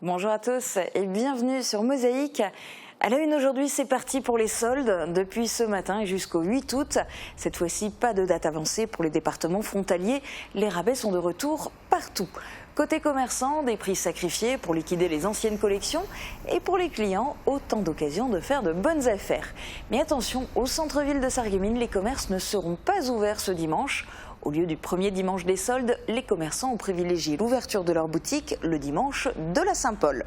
Bonjour à tous et bienvenue sur Mosaïque. À la une aujourd'hui, c'est parti pour les soldes depuis ce matin et jusqu'au 8 août. Cette fois-ci, pas de date avancée pour les départements frontaliers. Les rabais sont de retour partout. Côté commerçant, des prix sacrifiés pour liquider les anciennes collections et pour les clients, autant d'occasions de faire de bonnes affaires. Mais attention, au centre-ville de Sarreguemines, les commerces ne seront pas ouverts ce dimanche. Au lieu du premier dimanche des soldes, les commerçants ont privilégié l'ouverture de leur boutique le dimanche de la Saint-Paul.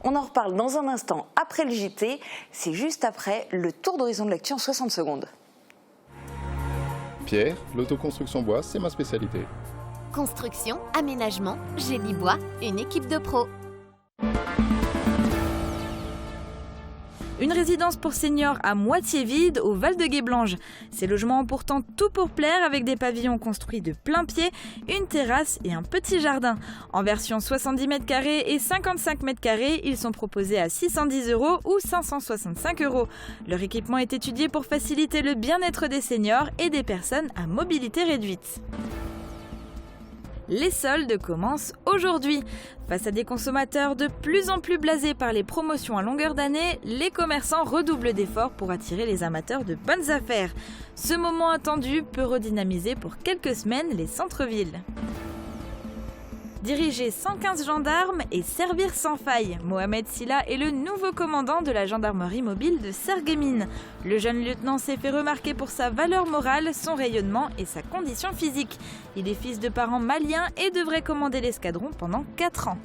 On en reparle dans un instant après le JT. C'est juste après le tour d'horizon de l'actu en 60 secondes. Pierre, l'autoconstruction bois, c'est ma spécialité. Construction, aménagement, génie bois, une équipe de pros. Une résidence pour seniors à moitié vide au Val-de-Guéblange. Ces logements ont pourtant tout pour plaire avec des pavillons construits de plein pied, une terrasse et un petit jardin. En version 70 m² et 55 m², ils sont proposés à 610 € ou 565 €. Leur équipement est étudié pour faciliter le bien-être des seniors et des personnes à mobilité réduite. Les soldes commencent aujourd'hui. Face à des consommateurs de plus en plus blasés par les promotions à longueur d'année, les commerçants redoublent d'efforts pour attirer les amateurs de bonnes affaires. Ce moment attendu peut redynamiser pour quelques semaines les centres-villes. Diriger 115 gendarmes et servir sans faille. Mohamed Silla est le nouveau commandant de la gendarmerie mobile de Sarreguemines. Le jeune lieutenant s'est fait remarquer pour sa valeur morale, son rayonnement et sa condition physique. Il est fils de parents maliens et devrait commander l'escadron pendant 4 ans.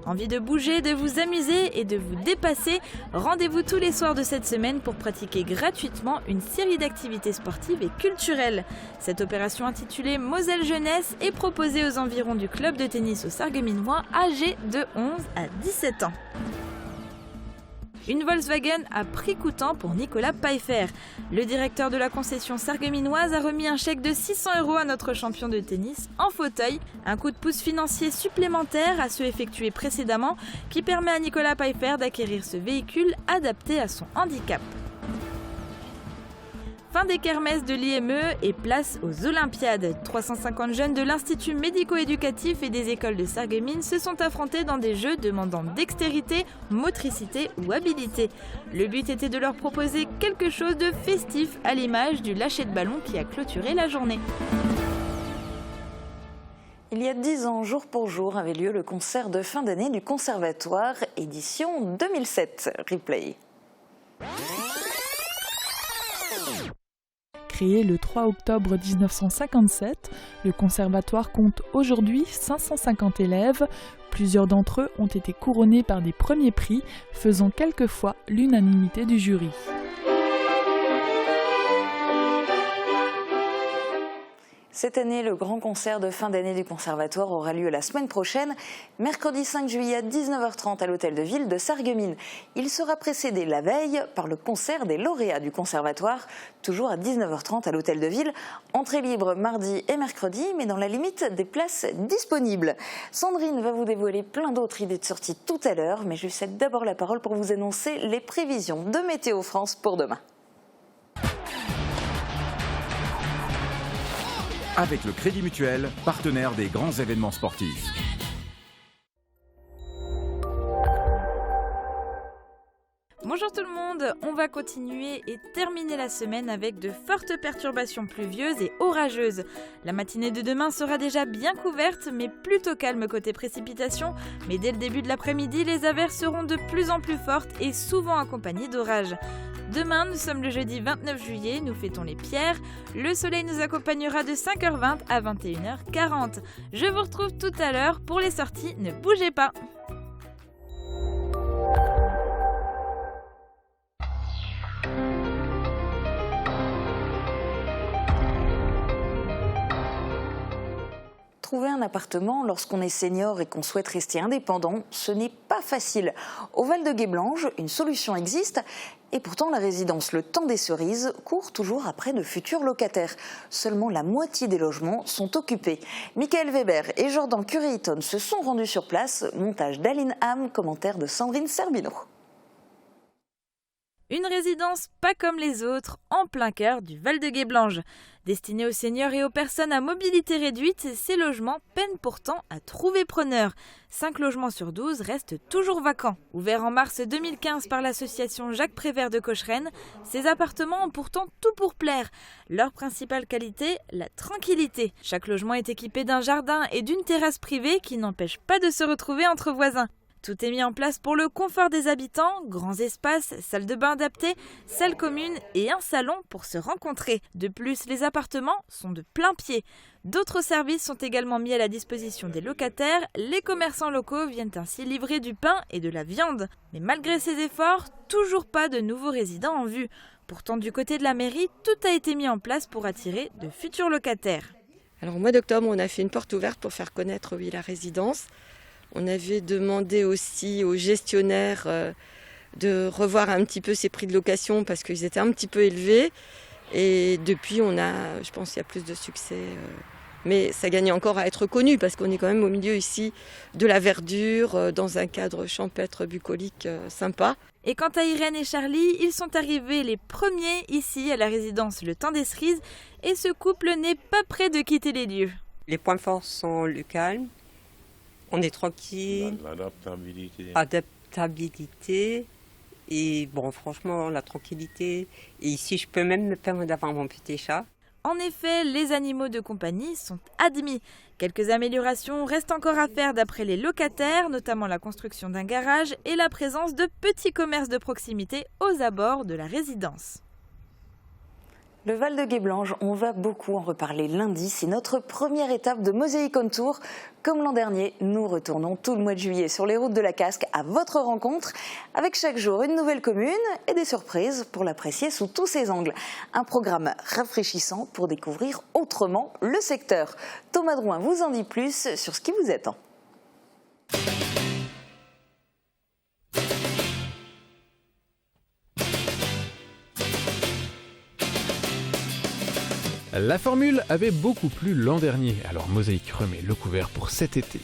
Envie de bouger, de vous amuser et de vous dépasser? Rendez-vous tous les soirs de cette semaine pour pratiquer gratuitement une série d'activités sportives et culturelles. Cette opération intitulée Moselle Jeunesse est proposée aux environs du club de tennis au Sarregueminois âgés de 11 à 17 ans. Une Volkswagen à prix coûtant pour Nicolas Pfeiffer. Le directeur de la concession sarregueminoise a remis un chèque de 600 € à notre champion de tennis en fauteuil. Un coup de pouce financier supplémentaire à ceux effectués précédemment qui permet à Nicolas Pfeiffer d'acquérir ce véhicule adapté à son handicap. Fin des kermesses de l'IME et place aux Olympiades. 350 jeunes de l'Institut médico-éducatif et des écoles de Sarreguemines se sont affrontés dans des jeux demandant dextérité, motricité ou habilité. Le but était de leur proposer quelque chose de festif à l'image du lâcher de ballon qui a clôturé la journée. Il y a 10 ans, jour pour jour, avait lieu le concert de fin d'année du Conservatoire, édition 2007. Replay. Créé le 3 octobre 1957, le conservatoire compte aujourd'hui 550 élèves. Plusieurs d'entre eux ont été couronnés par des premiers prix, faisant quelquefois l'unanimité du jury. Cette année, le grand concert de fin d'année du Conservatoire aura lieu la semaine prochaine, mercredi 5 juillet à 19h30 à l'Hôtel de Ville de Sarreguemines. Il sera précédé la veille par le concert des lauréats du Conservatoire, toujours à 19h30 à l'Hôtel de Ville. Entrée libre mardi et mercredi, mais dans la limite des places disponibles. Sandrine va vous dévoiler plein d'autres idées de sortie tout à l'heure, mais je lui cède d'abord la parole pour vous annoncer les prévisions de Météo France pour demain. Avec le Crédit Mutuel, partenaire des grands événements sportifs. Bonjour tout le monde, on va continuer et terminer la semaine avec de fortes perturbations pluvieuses et orageuses. La matinée de demain sera déjà bien couverte mais plutôt calme côté précipitations. Mais dès le début de l'après-midi, les averses seront de plus en plus fortes et souvent accompagnées d'orages. Demain, nous sommes le jeudi 29 juillet, nous fêtons les pierres. Le soleil nous accompagnera de 5h20 à 21h40. Je vous retrouve tout à l'heure pour les sorties, ne bougez pas. Trouver un appartement lorsqu'on est senior et qu'on souhaite rester indépendant, ce n'est pas facile. Au Val-de-Guéblange, une solution existe et pourtant la résidence Le Temps des Cerises court toujours après de futurs locataires. Seulement la moitié des logements sont occupés. Michael Weber et Jordan Curie-Hilton se sont rendus sur place. Montage d'Aline Ham, commentaire de Sandrine Serbino. Une résidence pas comme les autres, en plein cœur du Val-de-Guéblange. Destinée aux seniors et aux personnes à mobilité réduite, ces logements peinent pourtant à trouver preneur. 5 logements sur 12 restent toujours vacants. Ouverts en mars 2015 par l'association Jacques Prévert de Cocherène, ces appartements ont pourtant tout pour plaire. Leur principale qualité, la tranquillité. Chaque logement est équipé d'un jardin et d'une terrasse privée qui n'empêche pas de se retrouver entre voisins. Tout est mis en place pour le confort des habitants, grands espaces, salles de bain adaptées, salles communes et un salon pour se rencontrer. De plus, les appartements sont de plein pied. D'autres services sont également mis à la disposition des locataires. Les commerçants locaux viennent ainsi livrer du pain et de la viande. Mais malgré ces efforts, toujours pas de nouveaux résidents en vue. Pourtant, du côté de la mairie, tout a été mis en place pour attirer de futurs locataires. Alors au mois d'octobre, on a fait une porte ouverte pour faire connaître la résidence. On avait demandé aussi aux gestionnaires de revoir un petit peu ces prix de location parce qu'ils étaient un petit peu élevés. Et depuis, je pense qu'il y a plus de succès. Mais ça gagne encore à être connu parce qu'on est quand même au milieu ici de la verdure, dans un cadre champêtre bucolique sympa. Et quant à Irène et Charlie, ils sont arrivés les premiers ici à la résidence Le Temps des Cerises et ce couple n'est pas prêt de quitter les lieux. Les points forts sont le calme. On est tranquille, adaptabilité et bon, franchement, la tranquillité. Et ici, je peux même me permettre d'avoir mon petit chat. En effet, les animaux de compagnie sont admis. Quelques améliorations restent encore à faire d'après les locataires, notamment la construction d'un garage et la présence de petits commerces de proximité aux abords de la résidence. Le Val-de-Guéblange, on va beaucoup en reparler lundi. C'est notre première étape de Mosaïque on Tour. Comme l'an dernier, nous retournons tout le mois de juillet sur les routes de la Casque à votre rencontre, avec chaque jour une nouvelle commune et des surprises pour l'apprécier sous tous ses angles. Un programme rafraîchissant pour découvrir autrement le secteur. Thomas Drouin vous en dit plus sur ce qui vous attend. La formule avait beaucoup plu l'an dernier, alors Mosaïque remet le couvert pour cet été.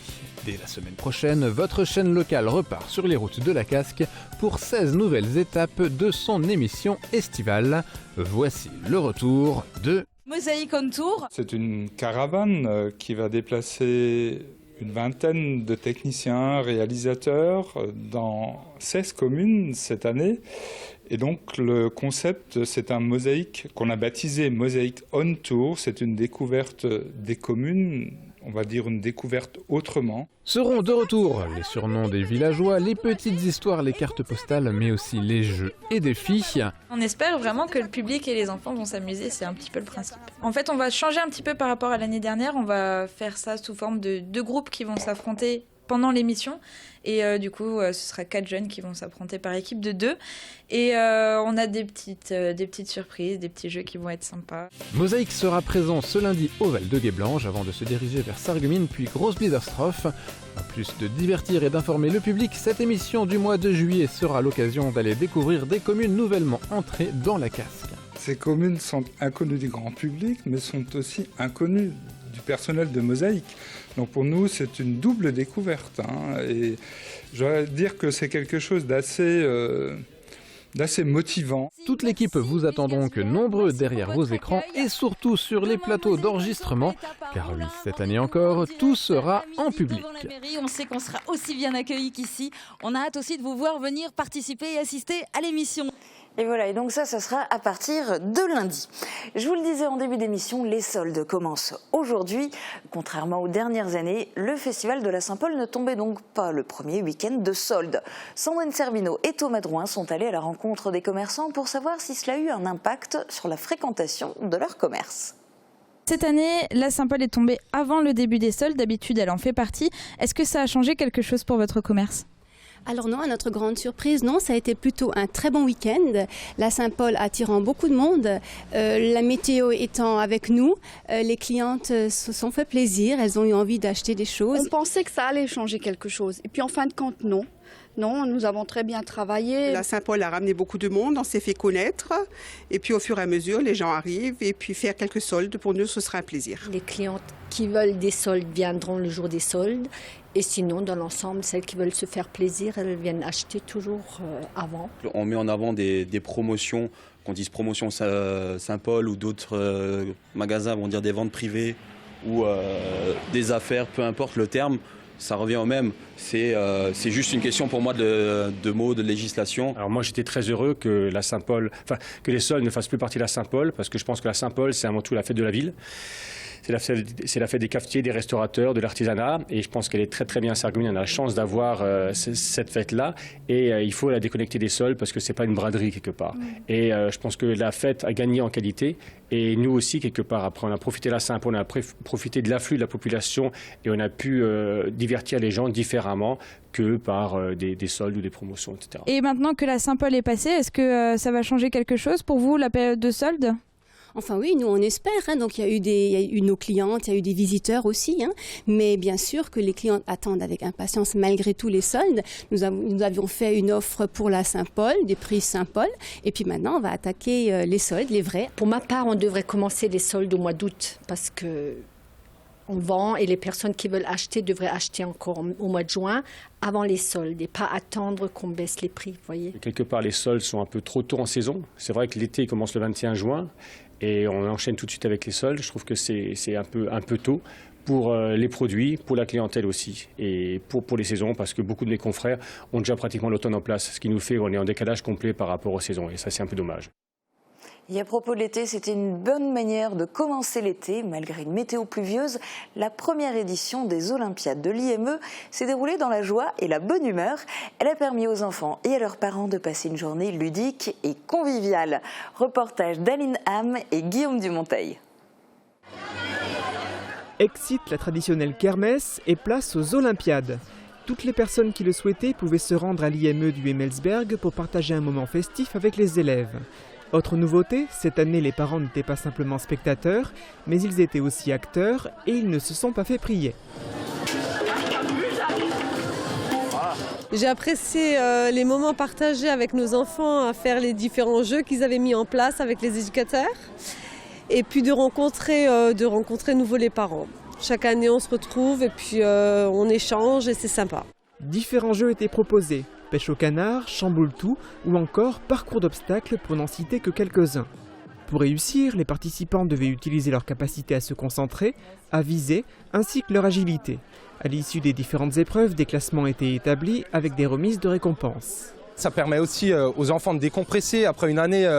Dès la semaine prochaine, votre chaîne locale repart sur les routes de la Casque pour 16 nouvelles étapes de son émission estivale. Voici le retour de Mosaïque on Tour. C'est une caravane qui va déplacer une vingtaine de techniciens, réalisateurs dans 16 communes cette année. Et donc le concept, c'est un mosaïque qu'on a baptisé Mosaïque on Tour. C'est une découverte des communes, on va dire une découverte autrement. Seront de retour les surnoms des villageois, les petites histoires, les cartes postales, mais aussi les jeux et défis. On espère vraiment que le public et les enfants vont s'amuser, c'est un petit peu le principe. En fait, on va changer un petit peu par rapport à l'année dernière. On va faire ça sous forme de 2 groupes qui vont s'affronter pendant l'émission. Et du coup, ce sera 4 jeunes qui vont s'affronter par équipe de 2. Et on a des petites surprises, des petits jeux qui vont être sympas. Mosaïque sera présent ce lundi au Val-de-Guéblange avant de se diriger vers Sarreguemines puis Grosse-Biederstroff. En plus de divertir et d'informer le public, cette émission du mois de juillet sera l'occasion d'aller découvrir des communes nouvellement entrées dans la Casque. Ces communes sont inconnues du grand public, mais sont aussi inconnues du personnel de Mosaïque. Donc pour nous, c'est une double découverte. Et je dois dire que c'est quelque chose d'assez motivant. Toute l'équipe vous attend donc nombreux derrière vos écrans et surtout sur les plateaux d'enregistrement. Car oui, cette année encore, tout sera en public. On sait qu'on sera aussi bien accueillis qu'ici. On a hâte aussi de vous voir venir participer et assister à l'émission. Et voilà, et donc ça sera à partir de lundi. Je vous le disais en début d'émission, les soldes commencent aujourd'hui. Contrairement aux dernières années, le festival de la Saint-Paul ne tombait donc pas le premier week-end de soldes. Sandrine Servino et Thomas Drouin sont allés à la rencontre des commerçants pour savoir si cela a eu un impact sur la fréquentation de leur commerce. Cette année, la Saint-Paul est tombée avant le début des soldes. D'habitude, elle en fait partie. Est-ce que ça a changé quelque chose pour votre commerce ? Alors non, à notre grande surprise, non, ça a été plutôt un très bon week-end. La Saint-Paul attirant beaucoup de monde, la météo étant avec nous, les clientes se sont fait plaisir, elles ont eu envie d'acheter des choses. On pensait que ça allait changer quelque chose et puis en fin de compte, non. Non, nous avons très bien travaillé. La Saint-Paul a ramené beaucoup de monde, on s'est fait connaître et puis au fur et à mesure, les gens arrivent et puis faire quelques soldes, pour nous, ce sera un plaisir. Les clientes qui veulent des soldes viendront le jour des soldes Et sinon, dans l'ensemble, celles qui veulent se faire plaisir, elles viennent acheter toujours avant. On met en avant des promotions, qu'on dise promotion Saint-Paul ou d'autres magasins vont dire des ventes privées ou des affaires, peu importe le terme. Ça revient au même, c'est juste une question pour moi de mots, de législation. Alors moi j'étais très heureux que que les soldes ne fassent plus partie de la Saint-Paul, parce que je pense que la Saint-Paul c'est avant tout la fête de la ville. C'est la fête des cafetiers, des restaurateurs, de l'artisanat, et je pense qu'elle est très très bien s'argumenter. On a la chance d'avoir cette fête-là, et il faut la déconnecter des soldes parce que c'est pas une braderie quelque part. Et je pense que la fête a gagné en qualité, et nous aussi quelque part. Après, on a profité de la Saint-Paul, on a profité de l'afflux de la population, et on a pu divertir les gens différemment que par des soldes ou des promotions, etc. Et maintenant que la Saint-Paul est passée, est-ce que ça va changer quelque chose pour vous, la période de soldes ? Enfin oui, nous on espère, donc il y a eu nos clientes, il y a eu des visiteurs aussi, mais bien sûr que les clientes attendent avec impatience malgré tous les soldes. Nous avions fait une offre pour la Saint-Paul, des prix Saint-Paul, et puis maintenant on va attaquer les soldes, les vrais. Pour ma part, on devrait commencer les soldes au mois d'août parce que on vend et les personnes qui veulent acheter devraient acheter encore au mois de juin avant les soldes et pas attendre qu'on baisse les prix, vous voyez. Quelque part les soldes sont un peu trop tôt en saison. C'est vrai que l'été commence le 21 juin. Et on enchaîne tout de suite avec les soldes. Je trouve que c'est un peu tôt pour les produits, pour la clientèle aussi, et pour les saisons, parce que beaucoup de mes confrères ont déjà pratiquement l'automne en place, ce qui nous fait qu'on est en décalage complet par rapport aux saisons, et ça c'est un peu dommage. Et à propos de l'été, c'était une bonne manière de commencer l'été, malgré une météo pluvieuse. La première édition des Olympiades de l'IME s'est déroulée dans la joie et la bonne humeur. Elle a permis aux enfants et à leurs parents de passer une journée ludique et conviviale. Reportage d'Aline Ham et Guillaume Dumonteil. Excite la traditionnelle kermesse et place aux Olympiades. Toutes les personnes qui le souhaitaient pouvaient se rendre à l'IME du Hemmelsberg pour partager un moment festif avec les élèves. Autre nouveauté, cette année les parents n'étaient pas simplement spectateurs, mais ils étaient aussi acteurs et ils ne se sont pas fait prier. J'ai apprécié les moments partagés avec nos enfants à faire les différents jeux qu'ils avaient mis en place avec les éducateurs et puis de rencontrer nouveau les parents. Chaque année on se retrouve et puis on échange et c'est sympa. Différents jeux étaient proposés. Pêche au canard, chamboule-tout ou encore parcours d'obstacles pour n'en citer que quelques-uns. Pour réussir, les participants devaient utiliser leur capacité à se concentrer, à viser, ainsi que leur agilité. À l'issue des différentes épreuves, des classements étaient établis avec des remises de récompenses. Ça permet aussi aux enfants de décompresser après une année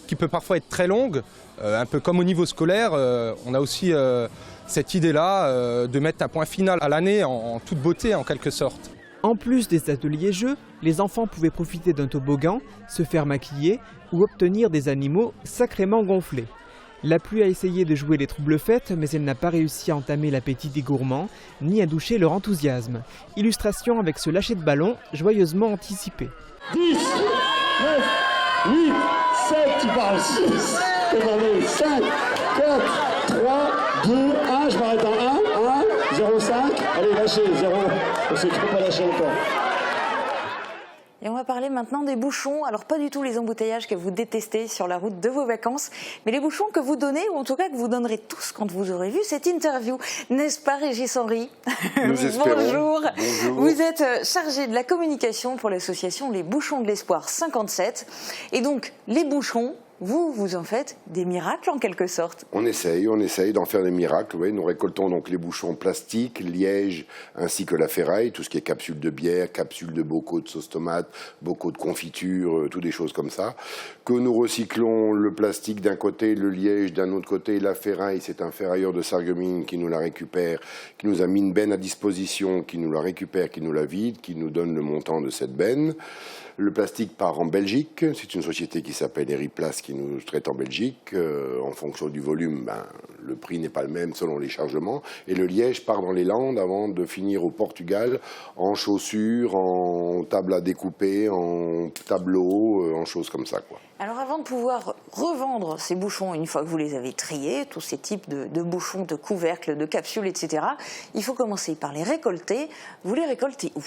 qui peut parfois être très longue. Un peu comme au niveau scolaire, on a aussi cette idée-là de mettre un point final à l'année en toute beauté en quelque sorte. En plus des ateliers jeux, les enfants pouvaient profiter d'un toboggan, se faire maquiller ou obtenir des animaux sacrément gonflés. La pluie a essayé de jouer les troubles fêtes, mais elle n'a pas réussi à entamer l'appétit des gourmands, ni à doucher leur enthousiasme. Illustration avec ce lâcher de ballon joyeusement anticipé. 10, 9, 8, 7, tu parles 6, 5, 4, 3, 2, 1, je m'arrête en 1, 0, 5, allez lâchez, 0, on ne s'est pas lâché encore. Et on va parler maintenant des bouchons. Alors pas du tout les embouteillages que vous détestez sur la route de vos vacances, mais les bouchons que vous donnez, ou en tout cas que vous donnerez tous quand vous aurez vu cette interview. N'est-ce pas Régis Henry? Nous espérons. Bonjour. Bonjour. Vous êtes chargé de la communication pour l'association Les Bouchons de l'Espoir 57. Et donc les bouchons, vous en faites des miracles en quelque sorte. On essaye d'en faire des miracles. Oui. Nous récoltons donc les bouchons plastiques, liège, ainsi que la ferraille, tout ce qui est capsules de bière, capsules de bocaux de sauce tomate, bocaux de confiture, toutes des choses comme ça. Que nous recyclons le plastique d'un côté, le liège d'un autre côté, la ferraille, c'est un ferrailleur de Sarreguemines qui nous la récupère, qui nous a mis une benne à disposition, qui nous la récupère, qui nous la vide, qui nous donne le montant de cette benne. Le plastique part en Belgique, c'est une société qui s'appelle Eriplast qui nous traite en Belgique. En fonction du volume, le prix n'est pas le même selon les chargements. Et le liège part dans les Landes avant de finir au Portugal en chaussures, en table à découper, en tableaux, en choses comme ça, quoi. Alors avant de pouvoir revendre ces bouchons, une fois que vous les avez triés, tous ces types de bouchons, de couvercles, de capsules, etc., il faut commencer par les récolter. Vous les récoltez où ?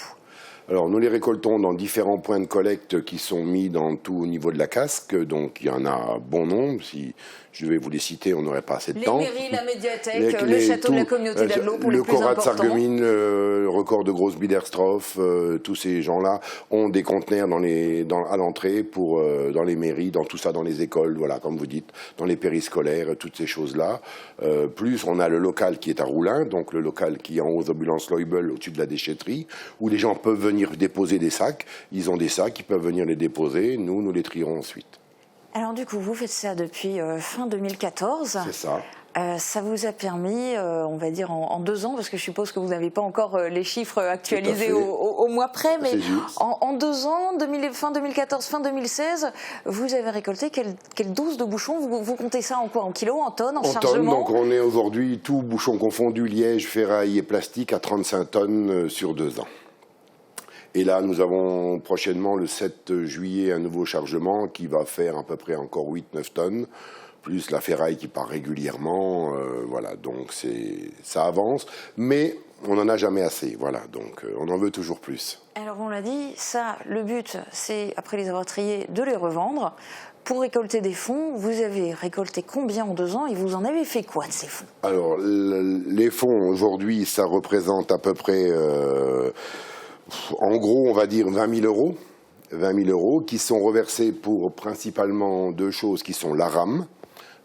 Alors, nous les récoltons dans différents points de collecte qui sont mis dans tout au niveau de la casque. Donc, il y en a bon nombre. Si je vais vous les citer, on n'aurait pas assez de temps. Les mairies, la médiathèque, le château de la communauté d'Aglo pour les plus importants. Le Corat de Sarreguemines, le record de Grosse Biederstroff, tous ces gens-là ont des conteneurs à l'entrée dans les mairies, dans tout ça, dans les écoles, voilà, comme vous dites, dans les périscolaires, toutes ces choses-là. Plus, on a le local qui est à Roulin, donc le local qui est en haut d'Ambulance Leubel, au-dessus de la déchetterie, où les gens peuvent venir déposer des sacs. Ils ont des sacs, ils peuvent venir les déposer. Nous les trierons ensuite. Alors du coup, vous faites ça depuis fin 2014. C'est ça. Ça vous a permis, on va dire en 2 ans, parce que je suppose que vous n'avez pas encore les chiffres actualisés au mois près, mais en 2 ans, fin 2014, fin 2016, vous avez récolté quelle dose de bouchons? Vous comptez ça en quoi? En kilos, en tonnes, en chargement? Tonnes, donc on est aujourd'hui, tout bouchon confondu, liège, ferraille et plastique, à 35 tonnes sur 2 ans. Et là, nous avons prochainement, le 7 juillet, un nouveau chargement qui va faire à peu près encore 8-9 tonnes, plus la ferraille qui part régulièrement. Voilà, donc ça avance, mais on n'en a jamais assez. Voilà, donc on en veut toujours plus. Alors on l'a dit, ça, le but, c'est, après les avoir triés, de les revendre. Pour récolter des fonds, vous avez récolté combien en 2 ans et vous en avez fait quoi de ces fonds? Alors, les fonds, aujourd'hui, ça représente à peu près... en gros, on va dire 20 000 euros. 20 000 euros qui sont reversés pour principalement 2 choses qui sont l'ARAM,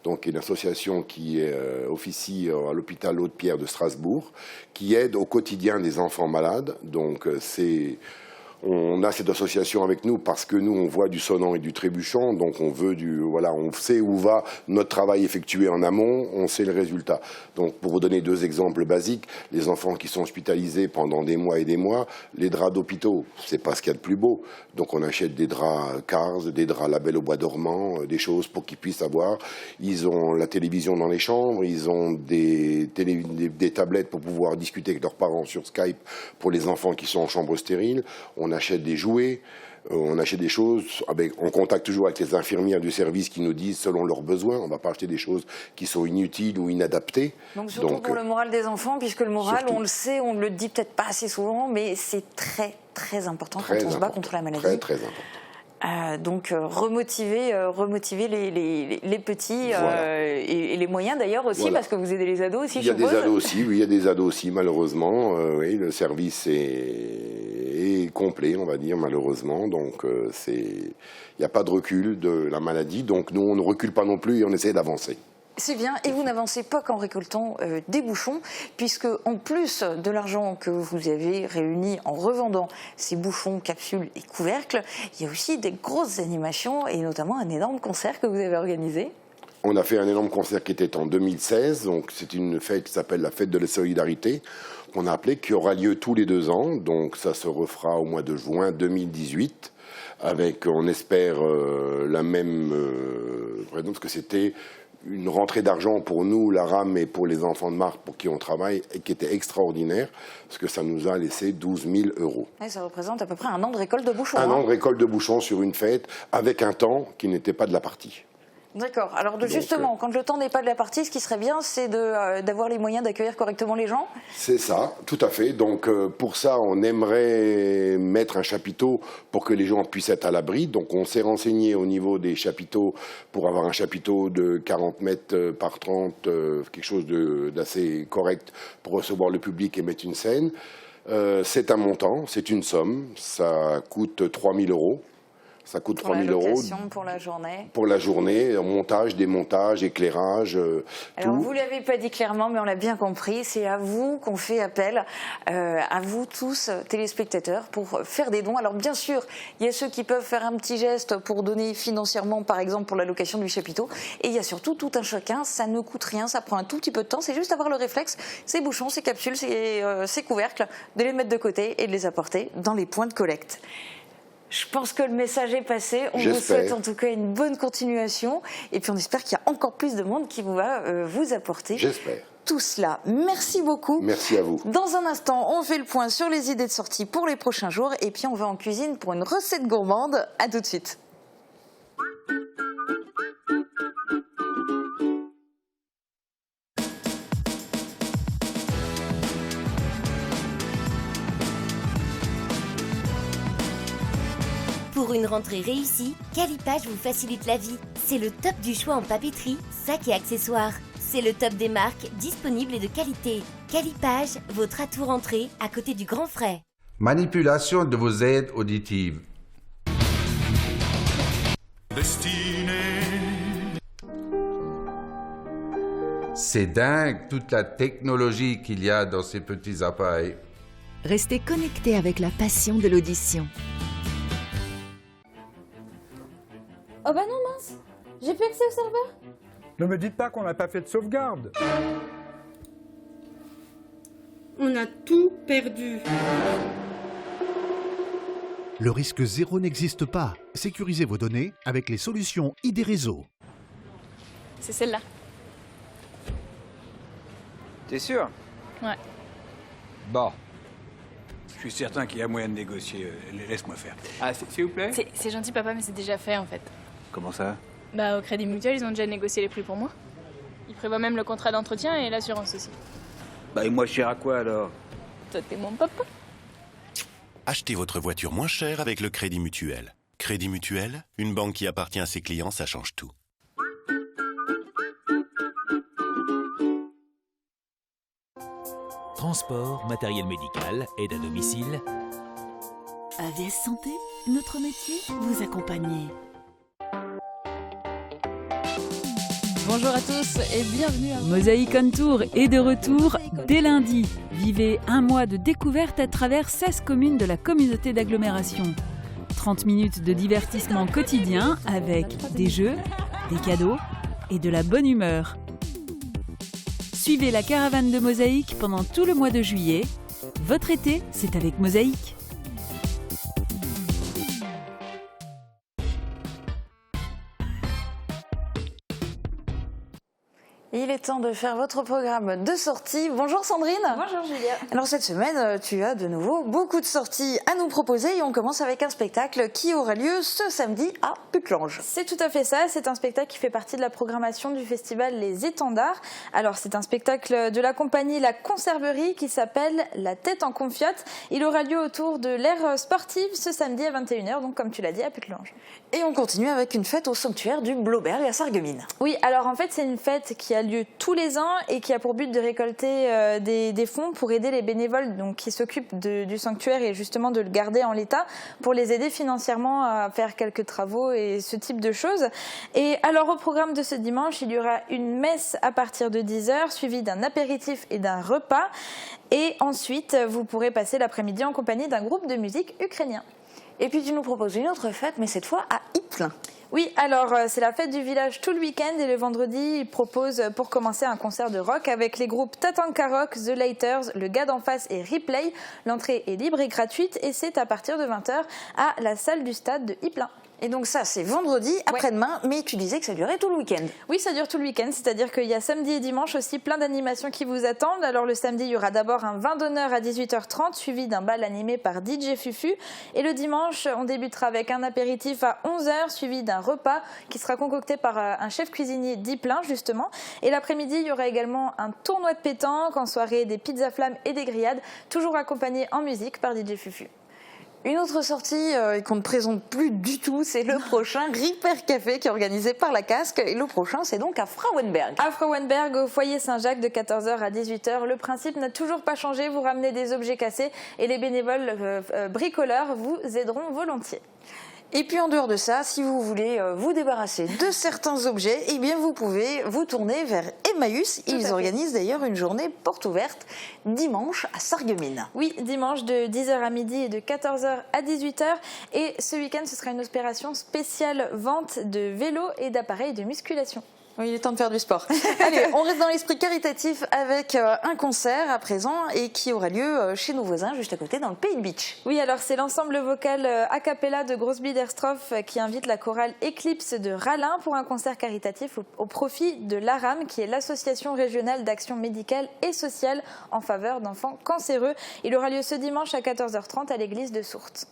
donc une association qui officie à l'hôpital Haute-Pierre de Strasbourg, qui aide au quotidien des enfants malades. Donc on a cette association avec nous parce que nous, on voit du sonnant et du trébuchant, donc on veut on sait où va notre travail effectué en amont, on sait le résultat. Donc, pour vous donner 2 exemples basiques, les enfants qui sont hospitalisés pendant des mois et des mois, les draps d'hôpitaux, c'est pas ce qu'il y a de plus beau. Donc, on achète des draps Cars, des draps Label au bois dormant, des choses pour qu'ils puissent avoir. Ils ont la télévision dans les chambres, ils ont des tablettes pour pouvoir discuter avec leurs parents sur Skype pour les enfants qui sont en chambre stérile. On achète des jouets, on achète des choses, on contacte toujours avec les infirmières du service qui nous disent selon leurs besoins, on ne va pas acheter des choses qui sont inutiles ou inadaptées. Donc surtout pour le moral des enfants, puisque le moral, on le sait, on ne le dit peut-être pas assez souvent, mais c'est très très important quand on se bat contre la maladie. Très très important. Donc remotiver les petits et les moyens d'ailleurs aussi, parce que vous aidez les ados aussi. Il y a des ados aussi, oui, il y a des ados aussi malheureusement. Oui, le service est complet, on va dire malheureusement. Donc il n'y a pas de recul de la maladie. Donc nous on ne recule pas non plus et on essaie d'avancer. C'est bien, et vous n'avancez pas qu'en récoltant des bouchons, puisque en plus de l'argent que vous avez réuni en revendant ces bouchons, capsules et couvercles, il y a aussi des grosses animations, et notamment un énorme concert que vous avez organisé. On a fait un énorme concert qui était en 2016, donc c'est une fête qui s'appelle la Fête de la Solidarité, qu'on a appelée, qui aura lieu tous les 2 ans, donc ça se refera au mois de juin 2018, avec, on espère, la même... parce que c'était... une rentrée d'argent pour nous, la RAM, et pour les enfants de Marthe pour qui on travaille, et qui était extraordinaire, parce que ça nous a laissé 12 000 euros. Et ça représente à peu près un an de récolte de bouchons. Un an de récolte de bouchons sur une fête, avec un temps qui n'était pas de la partie. D'accord. Alors justement, quand le temps n'est pas de la partie, ce qui serait bien, c'est d'avoir les moyens d'accueillir correctement les gens. C'est ça, tout à fait. Donc pour ça, on aimerait mettre un chapiteau pour que les gens puissent être à l'abri. Donc on s'est renseigné au niveau des chapiteaux pour avoir un chapiteau de 40 mètres par 30, quelque chose d'assez correct pour recevoir le public et mettre une scène. C'est un montant, c'est une somme, ça coûte 3 000 euros. Ça coûte 3 000 euros. Pour la journée. Pour la journée, montage, démontage, éclairage. Alors tout. vous l'avez pas dit clairement, mais on l'a bien compris. C'est à vous qu'on fait appel, à vous tous téléspectateurs, pour faire des dons. Alors bien sûr, il y a ceux qui peuvent faire un petit geste pour donner financièrement, par exemple pour la location du chapiteau. Et il y a surtout tout un chacun. Ça ne coûte rien, ça prend un tout petit peu de temps. C'est juste avoir le réflexe, ces bouchons, ces capsules, ces couvercles, de les mettre de côté et de les apporter dans les points de collecte. Je pense que le message est passé. On vous souhaite en tout cas une bonne continuation. Et puis on espère qu'il y a encore plus de monde qui va vous apporter tout cela. Merci beaucoup. Merci à vous. Dans un instant, on fait le point sur les idées de sortie pour les prochains jours. Et puis on va en cuisine pour une recette gourmande. À tout de suite. Pour une rentrée réussie, Calipage vous facilite la vie. C'est le top du choix en papeterie, sacs et accessoires. C'est le top des marques, disponibles et de qualité. Calipage, votre atout rentrée à côté du Grand Frais. Manipulation de vos aides auditives. C'est dingue toute la technologie qu'il y a dans ces petits appareils. Restez connectés avec la passion de l'audition. Oh bah non mince, j'ai plus accès au serveur. Ne me dites pas qu'on n'a pas fait de sauvegarde. On a tout perdu. Le risque zéro n'existe pas. Sécurisez vos données avec les solutions ID Réseau. C'est celle-là. T'es sûr? Ouais. Bon. Je suis certain qu'il y a moyen de négocier. Laisse-moi faire. Ah, s'il vous plaît? C'est gentil papa, mais c'est déjà fait en fait. Comment ça? Bah au Crédit Mutuel, ils ont déjà négocié les prix pour moi. Ils prévoient même le contrat d'entretien et l'assurance aussi. Bah et moi je sers à quoi alors? Toi t'es mon papa. Achetez votre voiture moins chère avec le Crédit Mutuel. Crédit Mutuel, une banque qui appartient à ses clients, ça change tout. Transport, matériel médical, aide à domicile. AVS Santé, notre métier, vous accompagner. Bonjour à tous et bienvenue à Mosaïque on Tour est de retour dès lundi. Vivez un mois de découverte à travers 16 communes de la communauté d'agglomération. 30 minutes de divertissement quotidien avec des jeux, des cadeaux et de la bonne humeur. Suivez la caravane de Mosaïque pendant tout le mois de juillet. Votre été, c'est avec Mosaïque. Il est temps de faire votre programme de sortie. Bonjour Sandrine. Bonjour Julia. Alors cette semaine, tu as de nouveau beaucoup de sorties à nous proposer et on commence avec un spectacle qui aura lieu ce samedi à Putelange. C'est tout à fait ça, c'est un spectacle qui fait partie de la programmation du festival Les Étendards. Alors c'est un spectacle de la compagnie La Conserverie qui s'appelle La Tête en Confiote. Il aura lieu autour de l'ère sportive ce samedi à 21h, donc comme tu l'as dit à Putelange. Et on continue avec une fête au sanctuaire du Blauberg à Sarreguemines. Oui, alors en fait c'est une fête qui a lieu tous les ans et qui a pour but de récolter des fonds pour aider les bénévoles donc, qui s'occupent du sanctuaire et justement de le garder en l'état pour les aider financièrement à faire quelques travaux et ce type de choses. Et alors au programme de ce dimanche, il y aura une messe à partir de 10h suivie d'un apéritif et d'un repas et ensuite vous pourrez passer l'après-midi en compagnie d'un groupe de musique ukrainien. Et puis tu nous proposes une autre fête, mais cette fois à Ypres. Oui, alors c'est la fête du village tout le week-end et le vendredi, ils proposent pour commencer un concert de rock avec les groupes Tatanka Rock, The Lighters, Le Gars d'en face et Replay. L'entrée est libre et gratuite et c'est à partir de 20h à la salle du stade de Ypres. Et donc ça, c'est vendredi, après-demain, mais tu disais que ça durait tout le week-end. Oui, ça dure tout le week-end, c'est-à-dire qu'il y a samedi et dimanche aussi plein d'animations qui vous attendent. Alors le samedi, il y aura d'abord un vin d'honneur à 18h30, suivi d'un bal animé par DJ Fufu. Et le dimanche, on débutera avec un apéritif à 11h, suivi d'un repas qui sera concocté par un chef cuisinier d'Ypres, justement. Et l'après-midi, il y aura également un tournoi de pétanque, en soirée des pizzas flammes et des grillades, toujours accompagné en musique par DJ Fufu. Une autre sortie qu'on ne présente plus du tout, c'est le prochain Ripper Café qui est organisé par la Casque. Et le prochain, c'est donc à Frauenberg. À Frauenberg, au foyer Saint-Jacques de 14h à 18h. Le principe n'a toujours pas changé. Vous ramenez des objets cassés et les bénévoles bricoleurs vous aideront volontiers. Et puis en dehors de ça, si vous voulez vous débarrasser de certains objets, eh bien vous pouvez vous tourner vers Emmaüs. Ils organisent d'ailleurs une journée porte ouverte dimanche à Sarreguemines. Oui, dimanche de 10h à midi et de 14h à 18h. Et ce week-end, ce sera une opération spéciale vente de vélos et d'appareils de musculation. Oui, il est temps de faire du sport. Allez, on reste dans l'esprit caritatif avec un concert à présent et qui aura lieu chez nos voisins, juste à côté, dans le Pays de Beach. Oui, alors c'est l'ensemble vocal a cappella de Grossbiederstroff qui invite la chorale Eclipse de Rallin pour un concert caritatif au profit de l'ARAM, qui est l'Association régionale d'action médicale et sociale en faveur d'enfants cancéreux. Il aura lieu ce dimanche à 14h30 à l'église de Sourtes.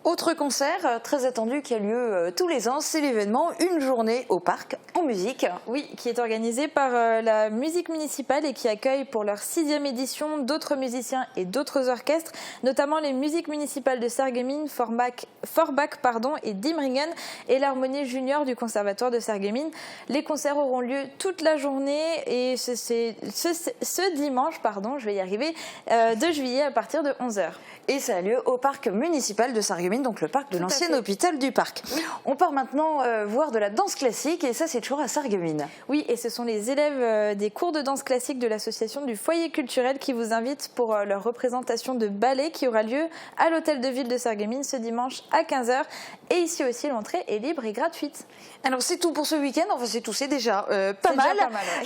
Autre concert très attendu qui a lieu tous les ans, c'est l'événement Une journée au parc en musique. Oui, qui est organisé par la musique municipale et qui accueille pour leur 6e édition d'autres musiciens et d'autres orchestres, notamment les musiques municipales de Sarreguemines, Forbach et Dimringen et l'harmonie junior du conservatoire de Sarreguemines. Les concerts auront lieu toute la journée et ce dimanche, je vais y arriver, 2 juillet à partir de 11h. Et ça a lieu au parc municipal de Sarreguemines, donc le parc de l'ancien hôpital du parc. Oui. On part maintenant voir de la danse classique et ça c'est toujours à Sarreguemines. Oui, et ce sont les élèves des cours de danse classique de l'association du foyer culturel qui vous invitent pour leur représentation de ballet qui aura lieu à l'hôtel de ville de Sarreguemines ce dimanche à 15h. Et ici aussi l'entrée est libre et gratuite. Alors c'est tout pour ce week-end, enfin c'est déjà pas mal.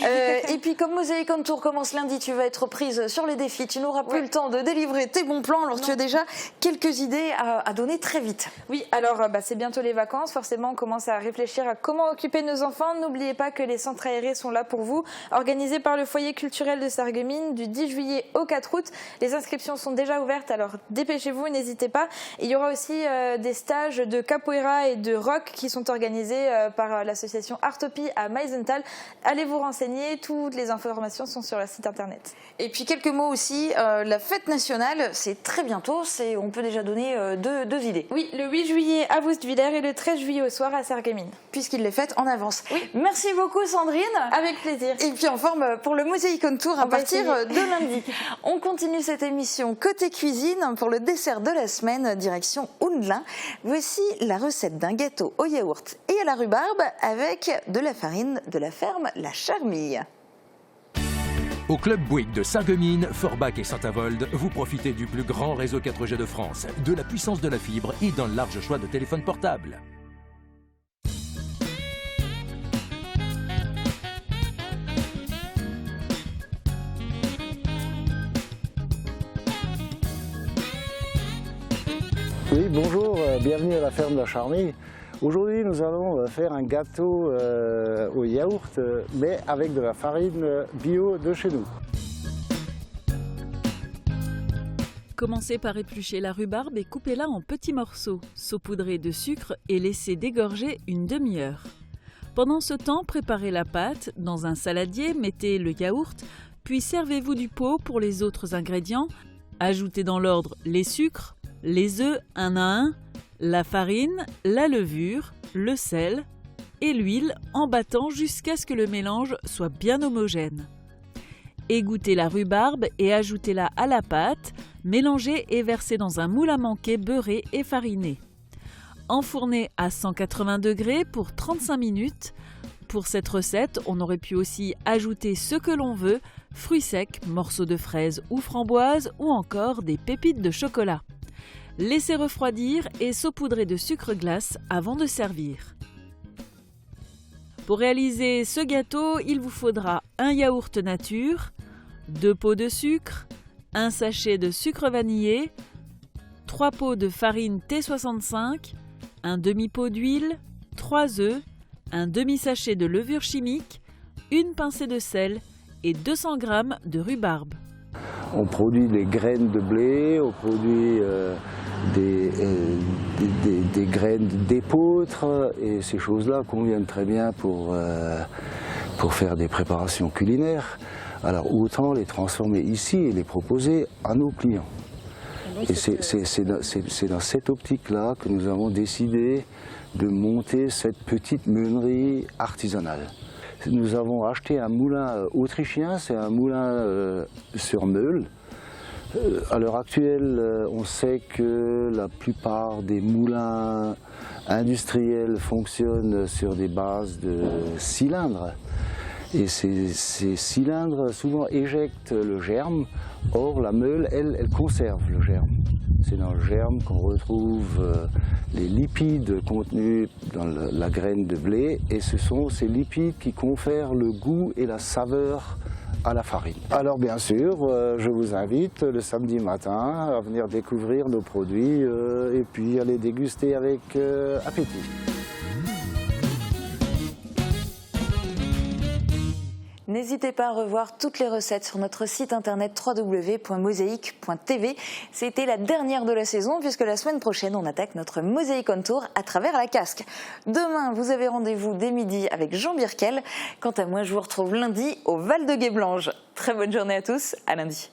Ouais. Et puis comme Mosaïque on Tour commence lundi, tu vas être prise sur les défis, tu n'auras plus le temps de délivrer tes bons plans, alors tu as déjà quelques idées à donner très vite. Oui, alors c'est bientôt les vacances, forcément on commence à réfléchir à comment occuper nos enfants. N'oubliez pas que les centres aérés sont là pour vous, organisés par le foyer culturel de Sarreguemines du 10 juillet au 4 août. Les inscriptions sont déjà ouvertes, alors dépêchez-vous, n'hésitez pas. Et il y aura aussi des stages de capoeira et de rock qui sont organisés par l'association Artopie à Meisenthal. Allez vous renseigner, toutes les informations sont sur le site internet. Et puis quelques mots aussi, la fête nationale, c'est très bientôt, on peut déjà donner deux idées. Oui, le 8 juillet à Woustviller et le 13 juillet au soir à Sarreguemines. Puisqu'il les fête en avance. Oui. Merci beaucoup Sandrine. Avec plaisir. Et puis en forme pour le Mosaïque on Tour à partir de lundi. On continue cette émission côté cuisine pour le dessert de la semaine, direction Houndelin. Voici la recette d'un gâteau au yaourt et à la rhubarbe avec de la farine de la ferme La Charmille. Au Club Bouygues de Sarreguemines, Forbach et Saint-Avold, vous profitez du plus grand réseau 4G de France, de la puissance de la fibre et d'un large choix de téléphones portables. Oui, bonjour, bienvenue à la ferme de La Charmille. Aujourd'hui, nous allons faire un gâteau au yaourt, mais avec de la farine bio de chez nous. Commencez par éplucher la rhubarbe et coupez-la en petits morceaux, saupoudrez de sucre et laissez dégorger une demi-heure. Pendant ce temps, préparez la pâte. Dans un saladier, mettez le yaourt, puis servez-vous du pot pour les autres ingrédients. Ajoutez dans l'ordre les sucres, les œufs un à un, la farine, la levure, le sel et l'huile en battant jusqu'à ce que le mélange soit bien homogène. Égouttez la rhubarbe et ajoutez-la à la pâte, mélangez et versez dans un moule à manquer beurré et fariné. Enfournez à 180 degrés pour 35 minutes. Pour cette recette, on aurait pu aussi ajouter ce que l'on veut, fruits secs, morceaux de fraises ou framboises ou encore des pépites de chocolat. Laissez refroidir et saupoudrez de sucre glace avant de servir. Pour réaliser ce gâteau, il vous faudra un yaourt nature, 2 pots de sucre, un sachet de sucre vanillé, 3 pots de farine T65, un demi-pot d'huile, 3 œufs, un demi-sachet de levure chimique, une pincée de sel et 200 g de rhubarbe. On produit des graines de blé, on produit des graines d'épeautre et ces choses-là conviennent très bien pour faire des préparations culinaires. Alors autant les transformer ici et les proposer à nos clients. Et c'est dans cette optique-là que nous avons décidé de monter cette petite meunerie artisanale. Nous avons acheté un moulin autrichien, c'est un moulin sur meule. À l'heure actuelle, on sait que la plupart des moulins industriels fonctionnent sur des bases de cylindres. Et ces cylindres souvent éjectent le germe. Or, la meule, elle conserve le germe. C'est dans le germe qu'on retrouve les lipides contenus dans la graine de blé. Et ce sont ces lipides qui confèrent le goût et la saveur à la farine. Alors bien sûr, je vous invite le samedi matin à venir découvrir nos produits et puis à les déguster avec appétit. N'hésitez pas à revoir toutes les recettes sur notre site internet www.mosaïque.tv. C'était la dernière de la saison puisque la semaine prochaine, on attaque notre Mosaïque on Tour à travers la Casque. Demain, vous avez rendez-vous dès midi avec Jean Birkel. Quant à moi, je vous retrouve lundi au Val de Guéblange. Très bonne journée à tous, à lundi.